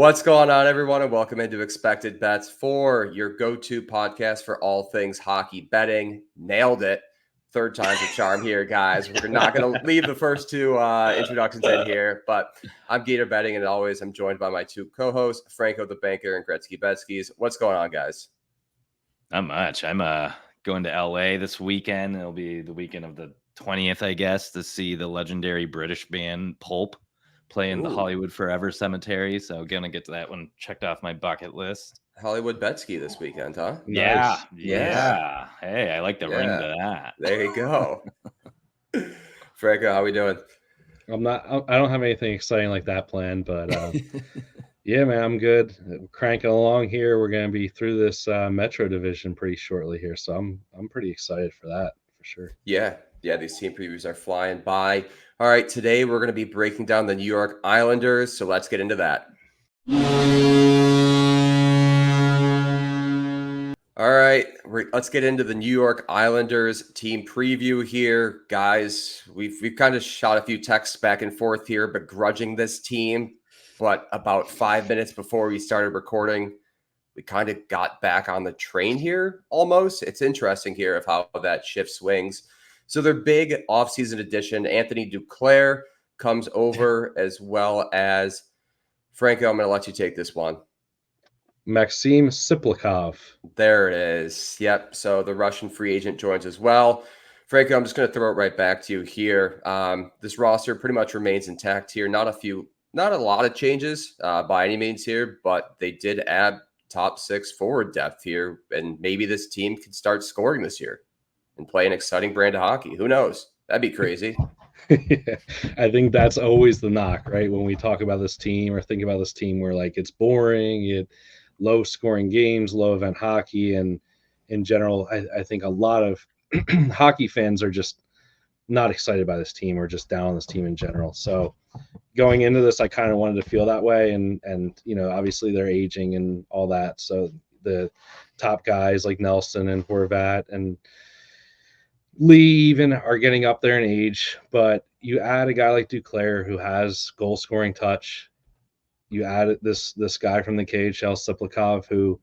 What's going on, everyone, and welcome into Expected Bets for your go-to podcast for all things hockey betting. Nailed it. Third time's a charm here, guys. We're not going to leave the first two introductions in here, but I'm Gator Betting, and always I'm joined by my two co-hosts, Franco the Banker and Gretzky Betskis. What's going on, guys? Not much. I'm going to LA this weekend. It'll be the weekend of the 20th, I guess, to see the legendary British band Pulp play in the Hollywood Forever Cemetery. So gonna get to that one checked off my bucket list. Hollywood Betsky this weekend, huh? Yeah. Nice. Hey, I like the ring to that. There you go. Franco, how we doing? I don't have anything exciting like that planned, but yeah, man, I'm good. Cranking along here. We're going to be through this Metro division pretty shortly here, so I'm pretty excited for that for sure. Yeah, these team previews are flying by. All right, today we're going to be breaking down the New York Islanders, so let's get into that. All right, let's get into the New York Islanders team preview here. Guys, we've kind of shot a few texts back and forth here, begrudging this team. But about 5 minutes before we started recording, we kind of got back on the train here almost. It's interesting here of how that shift swings. So their big offseason addition, Anthony Duclair, comes over, as well as Franco. I'm going to let you take this one. Maxim Siplikov. There it is. Yep. So the Russian free agent joins as well. Franco, I'm just going to throw it right back to you here. This roster pretty much remains intact here. Not a lot of changes by any means here, but they did add top six forward depth here, and maybe this team could start scoring this year and play an exciting brand of hockey. Who knows? That'd be crazy. Yeah, I think that's always the knock, right? When we talk about this team or think about this team, we're like, it's boring, low scoring games, low event hockey. And in general, I think a lot of hockey fans are just not excited by this team or just down on this team in general. So going into this, I kind of wanted to feel that way. And obviously they're aging and all that. So the top guys like Nelson and Horvat and Lee even are getting up there in age, but you add a guy like Duclair who has goal scoring touch. You add this guy from the KHL, Siplikov, who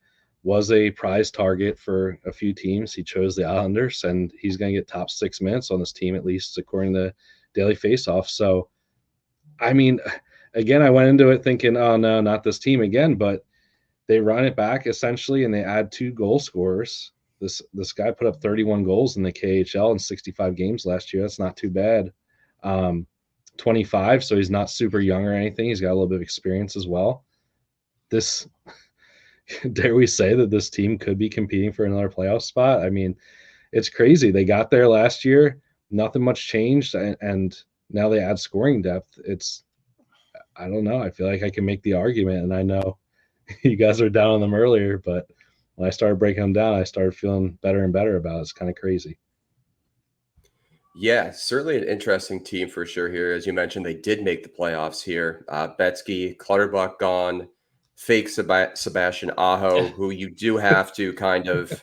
was a prize target for a few teams. He chose the Islanders, and he's going to get top 6 minutes on this team, at least according to Daily Faceoff. So, I mean, again, I went into it thinking, oh, no, not this team again, but they run it back essentially, and they add 2 goal scorers. This guy put up 31 goals in the KHL in 65 games last year. That's not too bad. 25, so he's not super young or anything. He's got a little bit of experience as well. Dare we say that this team could be competing for another playoff spot? I mean, it's crazy. They got there last year. Nothing much changed, and now they add scoring depth. I don't know. I feel like I can make the argument, and I know you guys are down on them earlier, but when I started breaking them down, I started feeling better and better about it. It's kind of crazy. Yeah, certainly an interesting team for sure here. As you mentioned, they did make the playoffs here. Betsky, Clutterbuck gone, fake Sebastian Aho, who you do have to kind of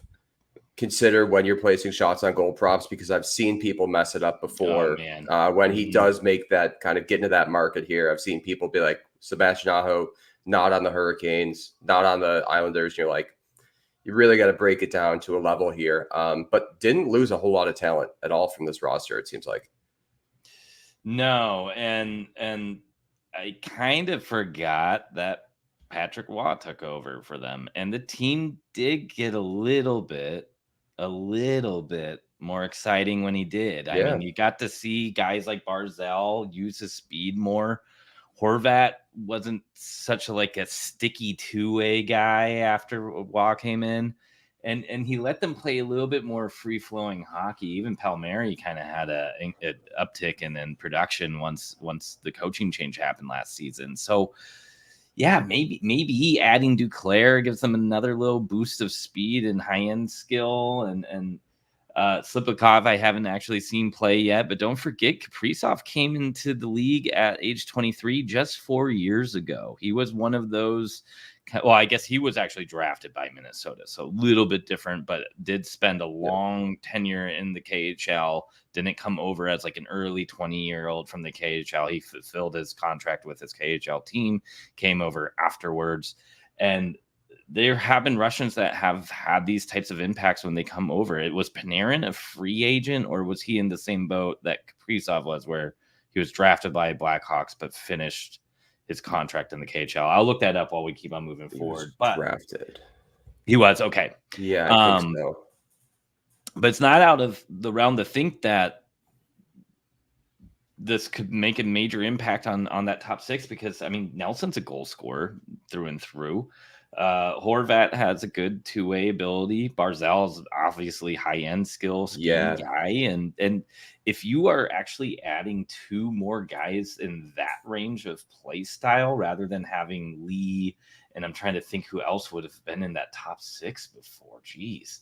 consider when you're placing shots on goal props, because I've seen people mess it up before. When he does make that kind of get into that market here, I've seen people be like, Sebastian Aho, not on the Hurricanes, not on the Islanders. You're like, you really got to break it down to a level here. But didn't lose a whole lot of talent at all from this roster, it seems like. No, and I kind of forgot that Patrick Waugh took over for them, and the team did get a little bit more exciting when he did. Yeah. I mean, you got to see guys like Barzal use his speed more. Horvat wasn't such a sticky two-way guy after Waugh came in, and he let them play a little bit more free-flowing hockey. Even Palmieri kind of had an uptick in production once the coaching change happened last season. So, yeah, maybe adding Duclair gives them another little boost of speed and high-end skill, and Siplikov I haven't actually seen play yet, but don't forget Kaprizov came into the league at age 23 just 4 years ago. He was one of those well, I guess he was actually drafted by Minnesota, so a little bit different, but did spend a long tenure in the KHL. Didn't come over as like an early 20-year-old from the KHL. He fulfilled his contract with his KHL team, came over afterwards. And there have been Russians that have had these types of impacts when they come over. It was Panarin a free agent, or was he in the same boat that Kaprizov was, where he was drafted by Blackhawks but finished his contract in the KHL? I'll look that up while we keep on moving forward. But drafted. He was okay. Yeah, I think so. But it's not out of the realm to think that this could make a major impact on that top six, because I mean, Nelson's a goal scorer through and through. Horvat has a good two-way ability. Barzal's obviously high-end skill, speed guy, and if you are actually adding two more guys in that range of play style rather than having Lee, and I'm trying to think who else would have been in that top six before. Jeez,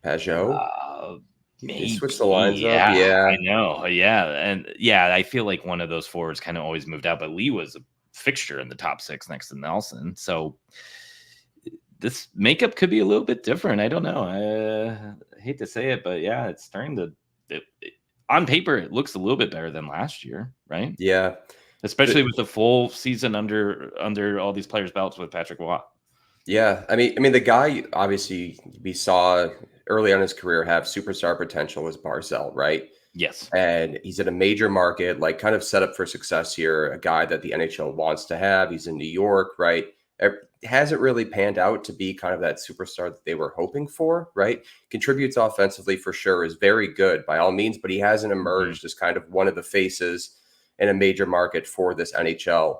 Pajot. Maybe switch the lines up. Yeah, I know. Yeah, and yeah, I feel like one of those forwards kind of always moved out, but Lee was a fixture in the top six next to Nelson, so this makeup could be a little bit different. I don't know. I hate to say it, but yeah, it's starting to. On paper, it looks a little bit better than last year, right? Yeah, especially with the full season under all these players' belts with Patrick Waugh. Yeah, I mean, the guy obviously we saw early on in his career have superstar potential was Barzal, right? Yes, and he's in a major market, like kind of set up for success here. A guy that the NHL wants to have. He's in New York, right? It hasn't really panned out to be kind of that superstar that they were hoping for, right? Contributes offensively for sure, is very good by all means, but he hasn't emerged as kind of one of the faces in a major market for this NHL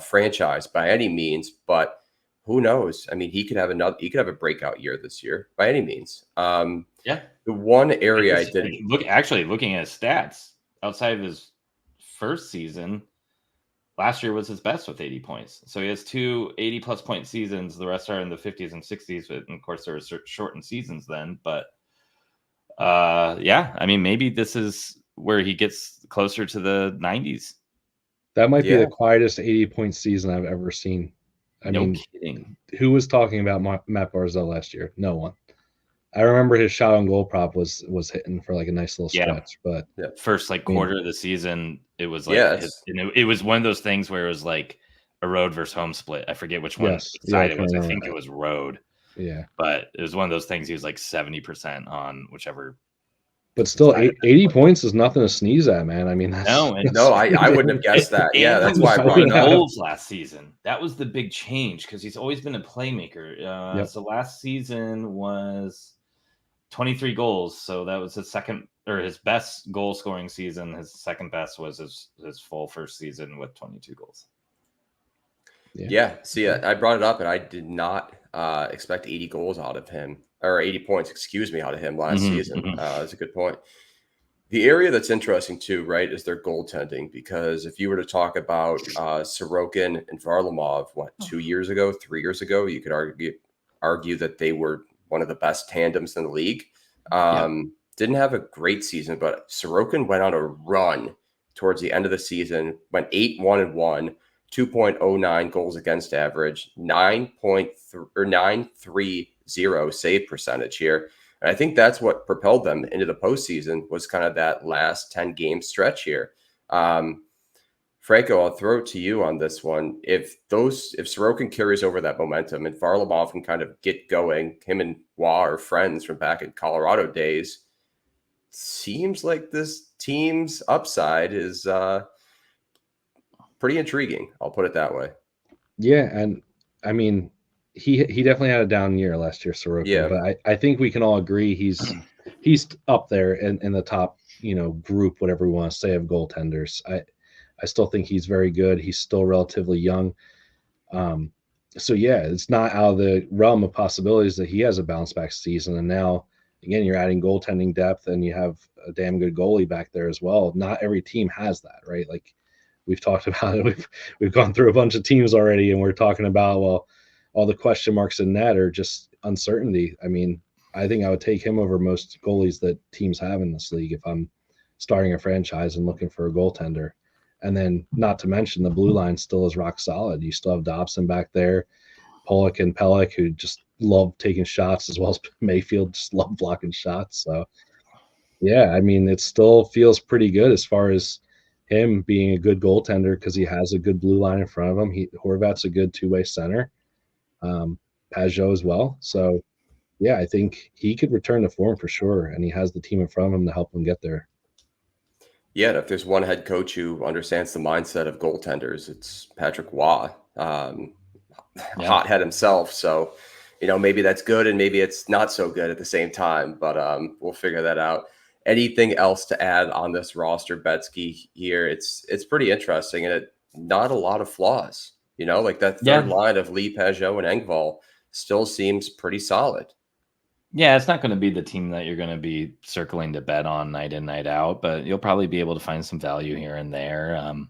franchise by any means. But who knows? I mean, he could have a breakout year this year by any means. Yeah. The one area I did looking at his stats outside of his first season, last year was his best with 80 points. So he has two 80-plus point seasons. The rest are in the 50s and 60s. But of course, there were shortened seasons then. But yeah, I mean, maybe this is where he gets closer to the 90s. That might be the quietest 80-point season I've ever seen. I mean, kidding. Who was talking about Matt Barzal last year? No one. I remember his shot on goal prop was hitting for like a nice little stretch, but first quarter of the season, it was like it was one of those things where it was like a road versus home split. I forget which one side it was. I think it was road. Yeah, but it was one of those things. He was like 70% on whichever. But still, 80 points is nothing to sneeze at, man. I mean, that's, I wouldn't have guessed that. Yeah, that's why I brought it up. Goals last season. That was the big change because he's always been a playmaker. So last season was 23 goals. So that was his best goal scoring season. His second best was his full first season with 22 goals. Yeah. See, I brought it up, and I did not expect 80 goals out of him. Or 80 points, out of him last season. That's a good point. The area that's interesting too, right, is their goaltending. Because if you were to talk about Sorokin and Varlamov, 3 years ago, you could argue that they were one of the best tandems in the league. Didn't have a great season, but Sorokin went on a run towards the end of the season, went 8-1-1. 2.09 goals against average, 9.930 save percentage here. And I think that's what propelled them into the postseason was kind of that last 10 game stretch here. Franco, I'll throw it to you on this one. If Sorokin carries over that momentum and Varlamov can kind of get going, him and Waugh are friends from back in Colorado days, seems like this team's upside is pretty intriguing. I'll put it that way. Yeah, and I mean, he definitely had a down year last year, Sorokin. But I think we can all agree he's up there in the top, group, whatever we want to say, of goaltenders. I still think he's very good. He's still relatively young. So yeah, it's not out of the realm of possibilities that he has a bounce back season. And now again, you're adding goaltending depth, and you have a damn good goalie back there as well. Not every team has that, right? Like, we've talked about it. We've gone through a bunch of teams already, and we're talking about, well, all the question marks in net are just uncertainty. I mean, I think I would take him over most goalies that teams have in this league if I'm starting a franchise and looking for a goaltender. And then, not to mention, the blue line still is rock solid. You still have Dobson back there. Pollock and Pellick, who just love taking shots, as well as Mayfield just love blocking shots. So yeah, I mean, it still feels pretty good as far as him being a good goaltender because he has a good blue line in front of him. Horvat's a good two-way center, Pajot as well. So yeah, I think he could return to form for sure, and he has the team in front of him to help him get there. Yeah, and if there's one head coach who understands the mindset of goaltenders, it's Patrick Waugh, hothead himself. So, maybe that's good and maybe it's not so good at the same time, but we'll figure that out. Anything else to add on this roster, Betsky, here? It's pretty interesting, and not a lot of flaws. Like that third line of Lee, Pajot, and Engvall still seems pretty solid. Yeah, it's not going to be the team that you're going to be circling to bet on night in, night out, but you'll probably be able to find some value here and there, and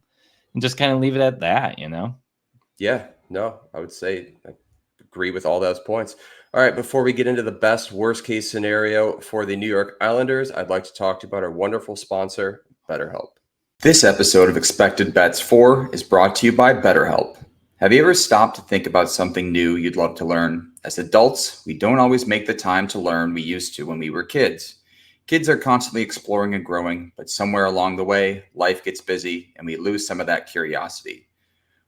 just kind of leave it at that, Yeah, no, I would say I agree with all those points. All right, before we get into the best worst case scenario for the New York Islanders, I'd like to talk to you about our wonderful sponsor, BetterHelp. This episode of Expected Bets 4 is brought to you by BetterHelp. Have you ever stopped to think about something new you'd love to learn? As adults, we don't always make the time to learn we used to when we were kids. Kids are constantly exploring and growing, but somewhere along the way, life gets busy and we lose some of that curiosity.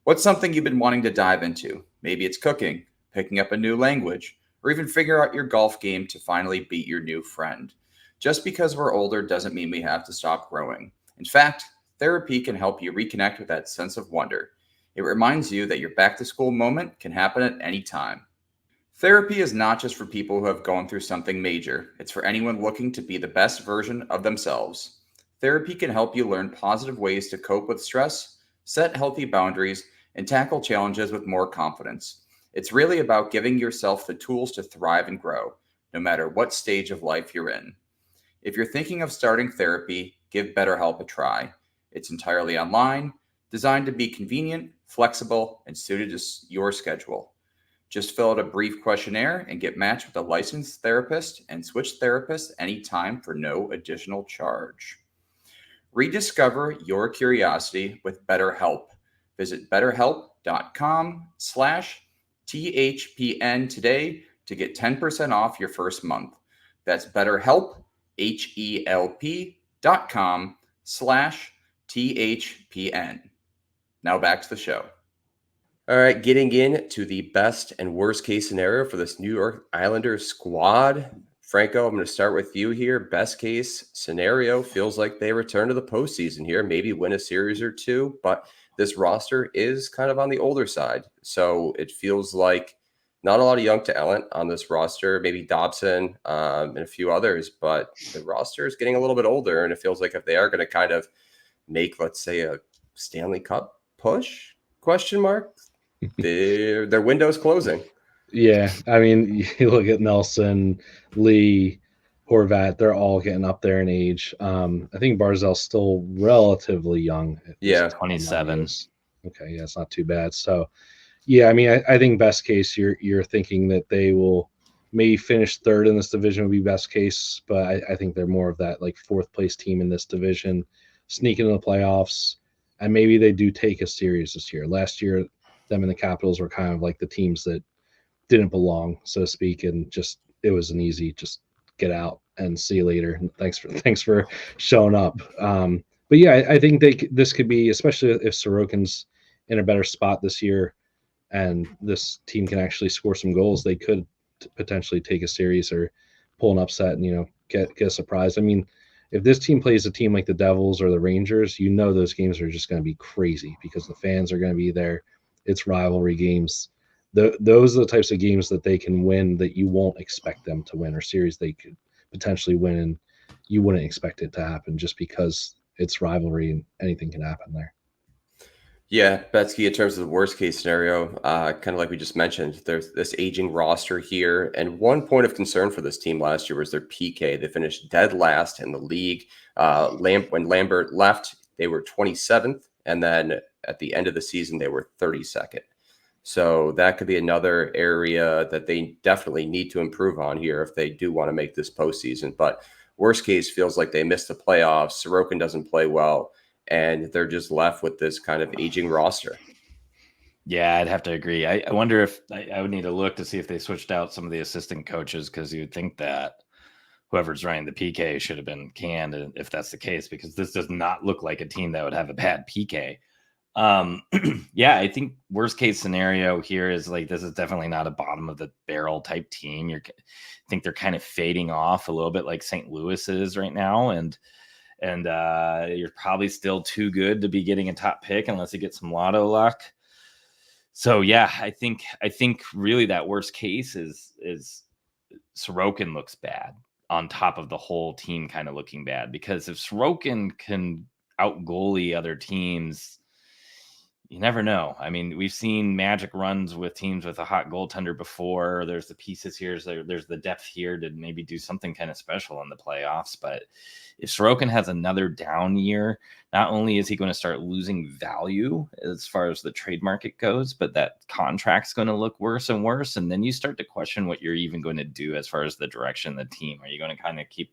What's something you've been wanting to dive into? Maybe it's cooking, picking up a new language, or even figure out your golf game to finally beat your new friend. Just because we're older doesn't mean we have to stop growing. In fact, therapy can help you reconnect with that sense of wonder. It reminds you that your back-to-school moment can happen at any time. Therapy is not just for people who have gone through something major. It's for anyone looking to be the best version of themselves. Therapy can help you learn positive ways to cope with stress, set healthy boundaries, and tackle challenges with more confidence. It's really about giving yourself the tools to thrive and grow, no matter what stage of life you're in. If you're thinking of starting therapy, give BetterHelp a try. It's entirely online, designed to be convenient, flexible, and suited to your schedule. Just fill out a brief questionnaire and get matched with a licensed therapist and switch therapists anytime for no additional charge. Rediscover your curiosity with BetterHelp. Visit betterhelp.com/THPN today to get 10% off your first month. That's BetterHelp, HELP.com/THPN. Now back to the show. All right, getting into the best and worst case scenario for this New York Islanders squad. Franco, I'm going to start with you here. Best case scenario feels like they return to the postseason here, maybe win a series or two, but this roster is kind of on the older side. So it feels like not a lot of young talent on this roster, maybe Dobson and a few others, but the roster is getting a little bit older. And it feels like if they are going to kind of make, let's say, a Stanley Cup push, question mark, their window's closing. Yeah, I mean, you look at Nelson, Lee, Horvat; they're all getting up there in age. I think Barzell's still relatively young. Yeah, 27. Okay, yeah, it's not too bad. So, yeah, I mean, I think best case, you're thinking that they will maybe finish third in this division would be best case, but I think they're more of that like fourth place team in this division, sneak into the playoffs, and maybe they do take a series this year. Last year, them and the Capitals were kind of like the teams that didn't belong, so to speak, and just it was an easy just get out and see you later. And thanks for showing up. But yeah, I think this could be, especially if Sorokin's in a better spot this year, and this team can actually score some goals. They could potentially take a series or pull an upset and get a surprise. I mean, if this team plays a team like the Devils or the Rangers, those games are just going to be crazy because the fans are going to be there. It's rivalry games. Those are the types of games that they can win that you won't expect them to win, or series they could potentially win and you wouldn't expect it to happen just because it's rivalry and anything can happen there. Yeah, Betsky, in terms of the worst case scenario, kind of like we just mentioned, there's this aging roster here. And one point of concern for this team last year was their PK. They finished dead last in the league. When Lambert left, they were 27th. And then at the end of the season, they were 32nd. So that could be another area that they definitely need to improve on here if they do want to make this postseason. But worst case feels like they missed the playoffs. Sorokin doesn't play well, and they're just left with this kind of aging roster. Yeah, I'd have to agree. I wonder if I would need to look to see if they switched out some of the assistant coaches, because you'd think that whoever's running the PK should have been canned if that's the case, because this does not look like a team that would have a bad PK. Yeah, I think worst case scenario here is like this is definitely not a bottom of the barrel type team. I think they're kind of fading off a little bit like St. Louis is right now, and you're probably still too good to be getting a top pick unless you get some lotto luck. So yeah, I think really that worst case is Sorokin looks bad on top of the whole team kind of looking bad, because if Sorokin can out goalie other teams, you never know. I mean, we've seen magic runs with teams with a hot goaltender before. There's the pieces here, so there's the depth here to maybe do something kind of special in the playoffs. But if Sorokin has another down year, not only is he going to start losing value as far as the trade market goes, but that contract's going to look worse and worse. And then you start to question what you're even going to do as far as the direction of the team. Are you going to kind of keep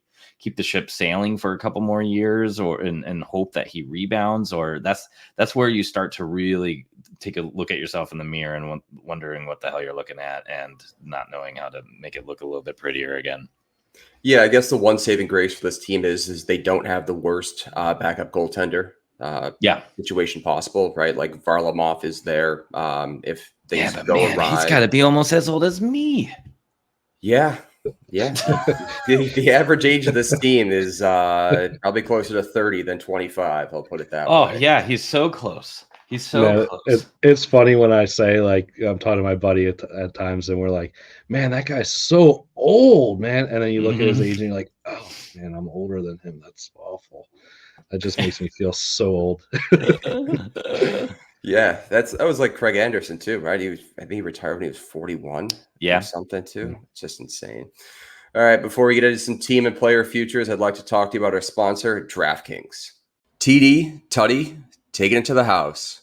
the ship sailing for a couple more years, or and hope that he rebounds? Or that's where you start to really take a look at yourself in the mirror and wondering what the hell you're looking at and not knowing how to make it look a little bit prettier again. Yeah, I guess the one saving grace for this team is they don't have the worst backup goaltender Yeah. situation possible, right? Like Varlamov is there. If things But go man, awry, he's got to be almost as old as me. yeah, the average age of this team is probably closer to 30 than 25. I'll put it that Oh way. yeah, he's so close. He's so No, close. it's funny when I say, like, I'm talking to my buddy at times, and we're like, "Man, that guy's so old, man." And then you look at his age, and you're like, "Oh man, I'm older than him. That's awful." That just makes me feel so old. Yeah, that was like Craig Anderson too, right? I think he retired when he was 41 or Yeah. something too. It's just insane. All right, before we get into some team and player futures, I'd like to talk to you about our sponsor, DraftKings. TD, Tutty, taking it to the house.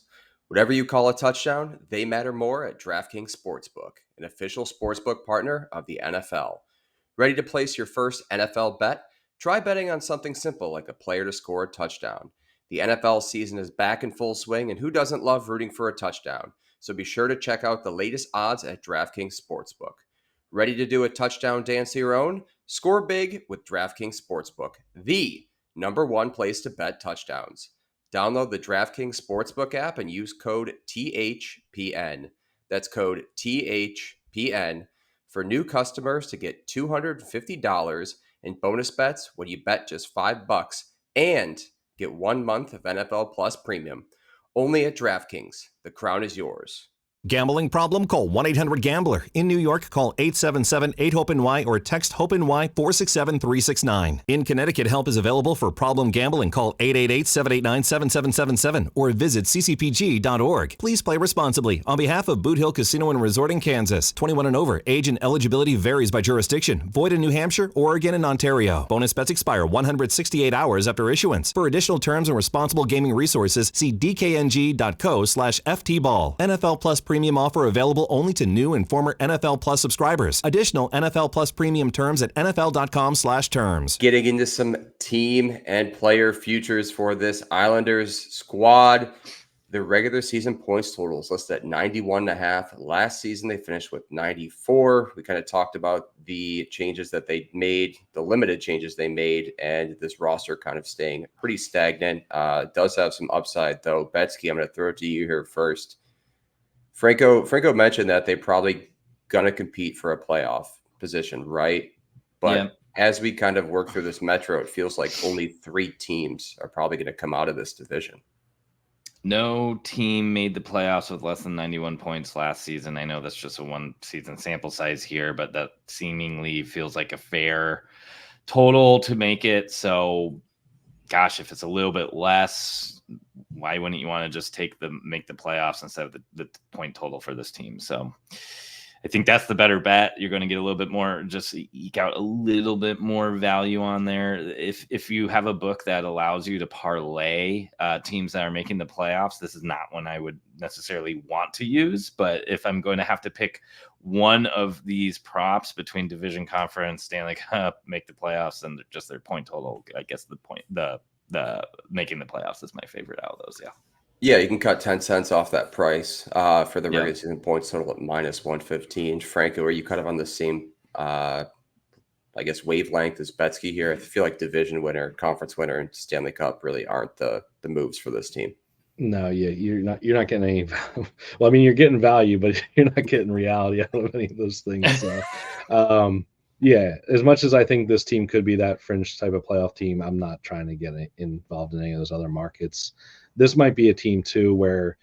Whatever you call a touchdown, they matter more at DraftKings Sportsbook, an official sportsbook partner of the NFL. Ready to place your first NFL bet? Try betting on something simple like a player to score a touchdown. The NFL season is back in full swing, and who doesn't love rooting for a touchdown? So be sure to check out the latest odds at DraftKings Sportsbook. Ready to do a touchdown dance of your own? Score big with DraftKings Sportsbook, the number one place to bet touchdowns. Download the DraftKings Sportsbook app and use code THPN. That's code THPN for new customers to get $250 in bonus bets when you bet just $5 and get 1 month of NFL Plus Premium. Only at DraftKings. The crown is yours. Gambling problem? Call 1-800-GAMBLER. In New York, call 877-8-HOPE-NY or text HOPE-NY 467-369. In Connecticut, help is available for problem gambling. Call 888-789-7777 or visit ccpg.org. Please play responsibly. On behalf of Boot Hill Casino and Resort in Kansas, 21 and over. Age and eligibility varies by jurisdiction. Void in New Hampshire, Oregon, and Ontario. Bonus bets expire 168 hours after issuance. For additional terms and responsible gaming resources, see dkng.co/ftball. NFL Plus Premium offer available only to new and former NFL Plus subscribers. Additional NFL Plus Premium terms at nfl.com/terms. Getting into some team and player futures for this Islanders squad. The regular season points totals listed at 91.5. Last season, they finished with 94. We kind of talked about the changes that they made, the limited changes they made, and this roster kind of staying pretty stagnant. Does have some upside, though. Betsky, I'm going to throw it to you here first. Franco mentioned that they probably going to compete for a playoff position, right? But as we kind of work through this Metro, it feels like only 3 teams are probably going to come out of this division. No team made the playoffs with less than 91 points last season. I know that's just a one season sample size here, but that seemingly feels like a fair total to make it. So, gosh, if it's a little bit less, why wouldn't you want to just make the playoffs instead of the point total for this team? So I think that's the better bet. You're going to get a little bit more, just eke out a little bit more value on there. If you have a book that allows you to parlay teams that are making the playoffs, this is not one I would necessarily want to use. But if I'm going to have to pick one of these props between division conference, Stanley Cup, make the playoffs, and just their point total, I guess the making the playoffs is my favorite out of those. Yeah. Yeah, you can cut 10 cents off that price for the regular Yep. season points total at -115. Franco, are you kind of on the same, I guess, wavelength as Betsky here? I feel like division winner, conference winner, and Stanley Cup really aren't the moves for this team. No, yeah, you're not getting any well, I mean, you're getting value, but you're not getting reality out of any of those things. So, yeah, as much as I think this team could be that fringe type of playoff team, I'm not trying to get involved in any of those other markets. This might be a team too where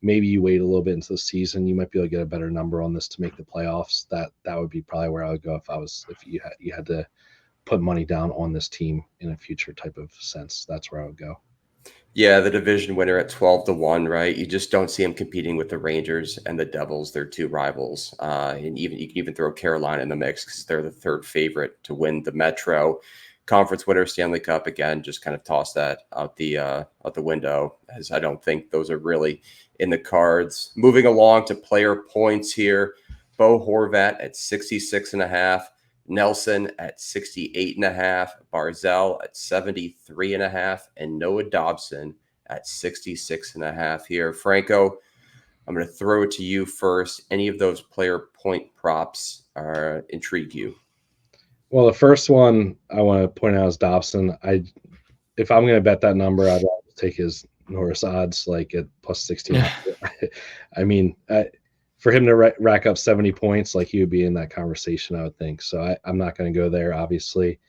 maybe you wait a little bit into the season, you might be able to get a better number on this to make the playoffs. That would be probably where I would go if you had to put money down on this team in a future type of sense. That's where I would go. Yeah, the division winner at 12-1, right? You just don't see him competing with the Rangers and the Devils. They're two rivals. And even you can even throw Carolina in the mix because they're the third favorite to win the Metro. Conference winner, Stanley Cup, again, just kind of toss that out the window, as I don't think those are really in the cards. Moving along to player points here. Bo Horvat at 66.5. Nelson at 68.5, Barzell at 73.5, and Noah Dobson at 66.5 here. Franco, I'm going to throw it to you first. Any of those player point props intrigue you? Well, the first one I want to point out is Dobson. If I'm going to bet that number, I'd rather take his Norris odds like at plus 1600. I mean, for him to rack up 70 points, like he would be in that conversation, I would think. So I'm not going to go there, obviously.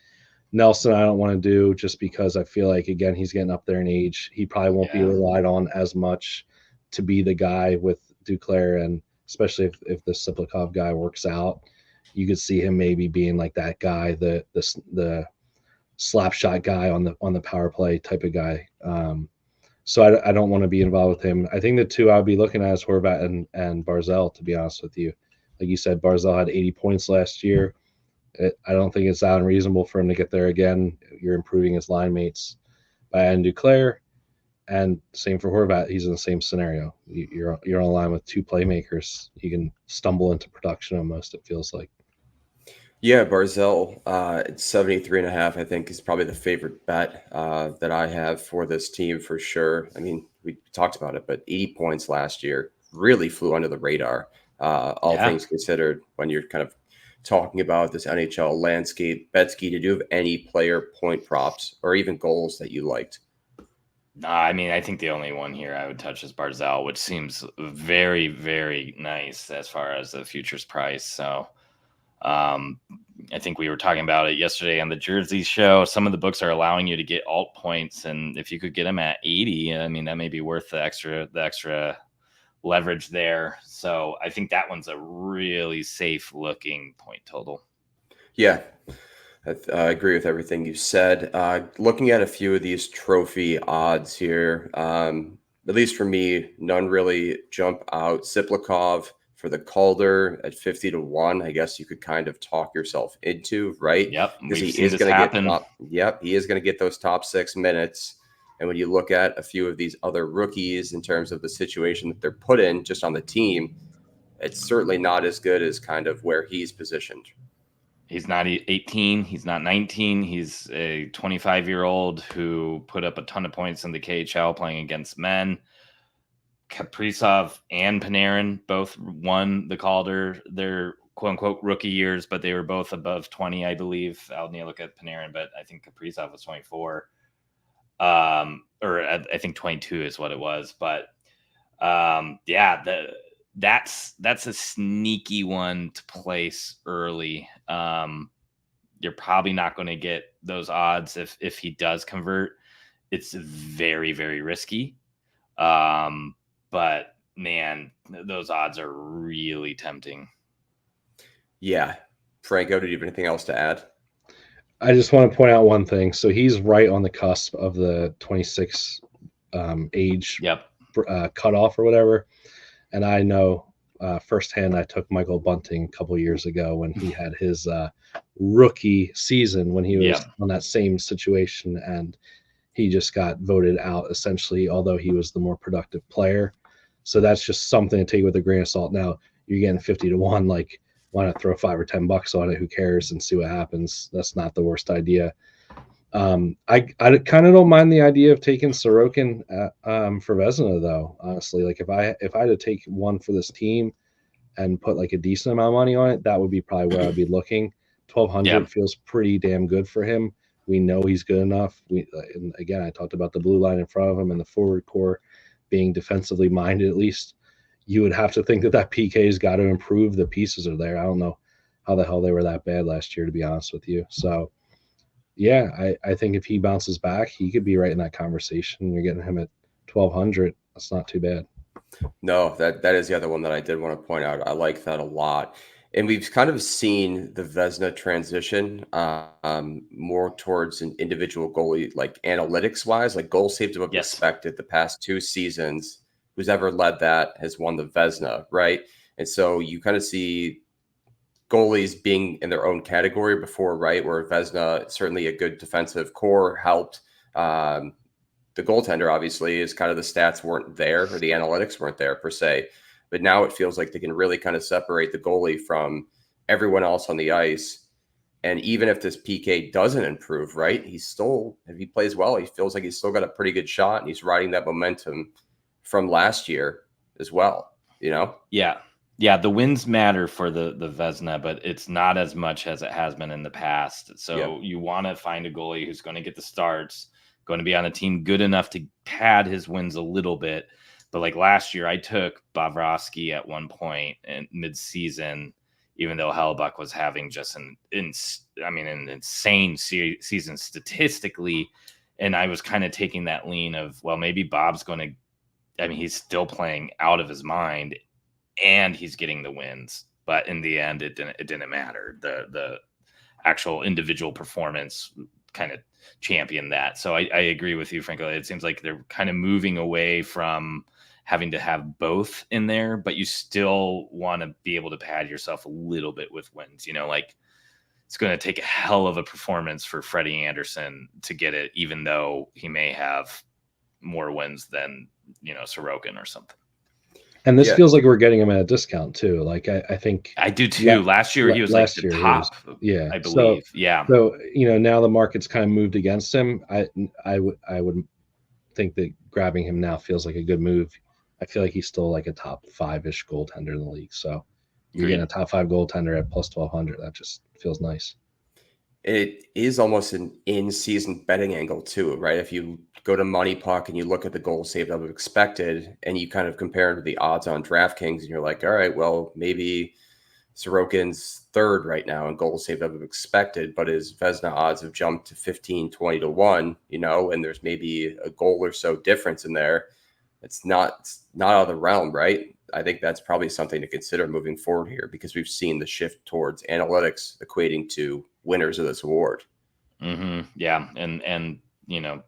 Nelson, I don't want to do just because I feel like, again, he's getting up there in age. He probably won't be relied on as much to be the guy with Duclair, and especially if the Siplikov guy works out, you could see him maybe being like that guy, the slap shot guy on the power play type of guy. So I don't want to be involved with him. I think the two I'll be looking at is Horvat and Barzell, to be honest with you. Like you said, Barzell had 80 points last year. I don't think it's that unreasonable for him to get there again. You're improving his line mates by adding Duclair, and same for Horvat. He's in the same scenario. You're on a line with two playmakers. You can stumble into production almost, it feels like. Yeah, Barzell at 73.5, I think, is probably the favorite bet that I have for this team for sure. I mean, we talked about it, but 80 points last year really flew under the radar, all things considered, when you're kind of talking about this NHL landscape. Betsky, did you have any player point props or even goals that you liked? No, I mean, I think the only one here I would touch is Barzell, which seems very, very nice as far as the futures price. So I think we were talking about it yesterday on the Jersey show. Some of the books are allowing you to get alt points, and if you could get them at 80, I mean, that may be worth the extra leverage there. So I think that one's a really safe looking point total. Yeah, I agree with everything you said. Looking at a few of these trophy odds here, at least for me, none really jump out. Siplikov for the Calder at 50-1, I guess you could kind of talk yourself into, right? Yep, Because we've he seen is this going to get happen. he is going to get those top 6 minutes. And when you look at a few of these other rookies in terms of the situation that they're put in just on the team, it's certainly not as good as kind of where he's positioned. He's not 18. He's not 19. He's a 25-year-old who put up a ton of points in the KHL playing against men. Kaprizov and Panarin both won the Calder their quote-unquote rookie years, but they were both above 20, I believe. I'll need to look at Panarin, but I think Kaprizov was 24. Or I think 22 is what it was. But that's a sneaky one to place early. You're probably not going to get those odds if he does convert. It's very, very risky. But man, those odds are really tempting. Yeah. Franco, did you have anything else to add? I just want to point out one thing. So he's right on the cusp of the 26 age cutoff or whatever. And I know firsthand, I took Michael Bunting a couple years ago when he had his rookie season when he was on that same situation, and he just got voted out essentially, although he was the more productive player. So that's just something to take with a grain of salt. Now you're getting 50-1, like why not throw $5 or $10 on it? Who cares, and see what happens? That's not the worst idea. I kind of don't mind the idea of taking Sorokin for Vezina though. Honestly, like if I had to take one for this team and put like a decent amount of money on it, that would be probably where I'd be looking. Yeah. 1,200 feels pretty damn good for him. We know he's good enough. And again, I talked about the blue line in front of him and the forward core being defensively minded. At least you would have to think that PK's got to improve. The pieces are there. I don't know how the hell they were that bad last year, to be honest with you. So yeah, I think if he bounces back, he could be right in that conversation. You're getting him at 1,200. That's not too bad. No, that is the other one that I did want to point out. I like that a lot. And we've kind of seen the Vesna transition more towards an individual goalie, like analytics wise, like goals saved above Yes. expected the past 2 seasons. Who's ever led that has won the Vesna, right? And so you kind of see goalies being in their own category before, right? Where Vesna, certainly a good defensive core, helped. The goaltender, obviously, is kind of the stats weren't there or the analytics weren't there per se. But now it feels like they can really kind of separate the goalie from everyone else on the ice. And even if this PK doesn't improve, right, he's still, if he plays well, he feels like he's still got a pretty good shot and he's riding that momentum from last year as well, you know? Yeah. Yeah, the wins matter for the Vesna, but it's not as much as it has been in the past. So you want to find a goalie who's going to get the starts, going to be on a team good enough to pad his wins a little bit. But like last year, I took Bobrovsky at one point in mid-season, even though Hellebuck was having just an insane season statistically. And I was kind of taking that lean of, well, maybe Bob's going to, I mean, he's still playing out of his mind and he's getting the wins. But in the end, it didn't matter. The actual individual performance kind of championed that. So I agree with you, Franco. It seems like they're kind of moving away from having to have both in there, but you still want to be able to pad yourself a little bit with wins. You know, like it's going to take a hell of a performance for Freddie Anderson to get it, even though he may have more wins than, you know, Sorokin or something. And this feels like we're getting him at a discount too. Like I think I do too. Last year he was like the top, I believe. So you know, now the market's kind of moved against him. I would think that grabbing him now feels like a good move. I feel like he's still like a top 5-ish goaltender in the league. So you're getting a top 5 goaltender at plus 1,200. That just feels nice. It is almost an in-season betting angle too, right? If you go to Money Puck and you look at the goals saved above expected and you kind of compare it to the odds on DraftKings and you're like, all right, well, maybe Sorokin's third right now in goals saved above expected, but his Vezina odds have jumped to 15, 20 to 1, you know, and there's maybe a goal or so difference in there. It's not out of the realm, right? I think that's probably something to consider moving forward here because we've seen the shift towards analytics equating to winners of this award. Mm-hmm. Yeah. And, you know,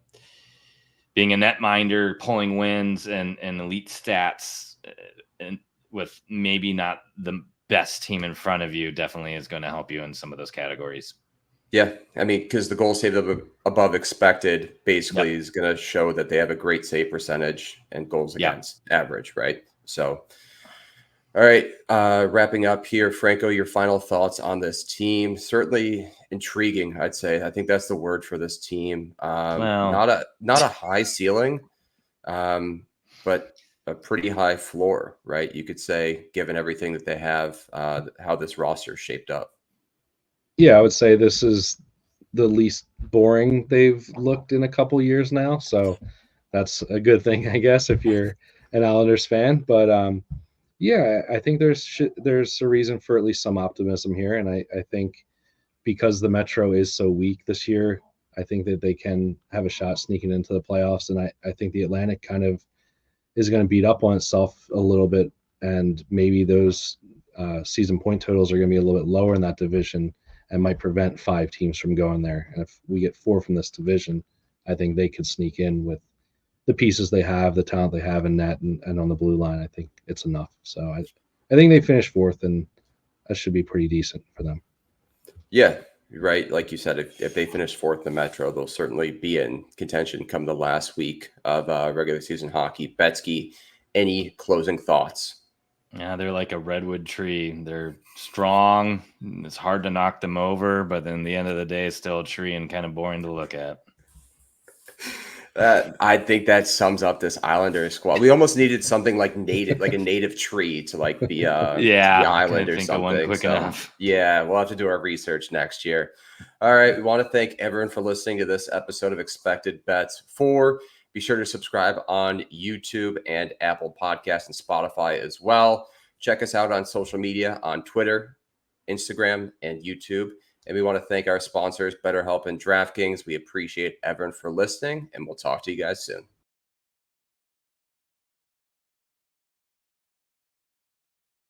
being a netminder, pulling wins and elite stats and with maybe not the best team in front of you definitely is going to help you in some of those categories. Yeah. I mean, because the goal saved above expected basically is going to show that they have a great save percentage and goals against average, right? So, all right, wrapping up here, Franco, your final thoughts on this team. Certainly intriguing, I'd say. I think that's the word for this team. Not a high ceiling, but a pretty high floor, right? You could say, given everything that they have, how this roster is shaped up. Yeah, I would say this is the least boring they've looked in a couple years now. So that's a good thing, I guess, if you're an Islanders fan. But yeah, I think there's a reason for at least some optimism here. And I think because the Metro is so weak this year, I think that they can have a shot sneaking into the playoffs. And I think the Atlantic kind of is going to beat up on itself a little bit. And maybe those season point totals are going to be a little bit lower in that division and might prevent 5 teams from going there. And if we get 4 from this division, I think they could sneak in with the pieces they have, the talent they have in net and on the blue line. I think it's enough. So I think they finish 4th, and that should be pretty decent for them. Yeah, right. Like you said, if they finish 4th in the Metro, they'll certainly be in contention come the last week of regular season hockey. Betsky, any closing thoughts? Yeah, they're like a redwood tree. They're strong. It's hard to knock them over, but then the end of the day, it's still a tree and kind of boring to look at. I think that sums up this Islanders squad. We almost needed something like native, like a native tree to like the Yeah, island couldn't or think of one something. quick So enough. yeah, we'll have to do our research next year. All right, we want to thank everyone for listening to this episode of Expected Bets 4. Be sure to subscribe on YouTube and Apple Podcasts and Spotify as well. Check us out on social media on Twitter, Instagram, and YouTube. And we want to thank our sponsors, BetterHelp and DraftKings. We appreciate everyone for listening, and we'll talk to you guys soon.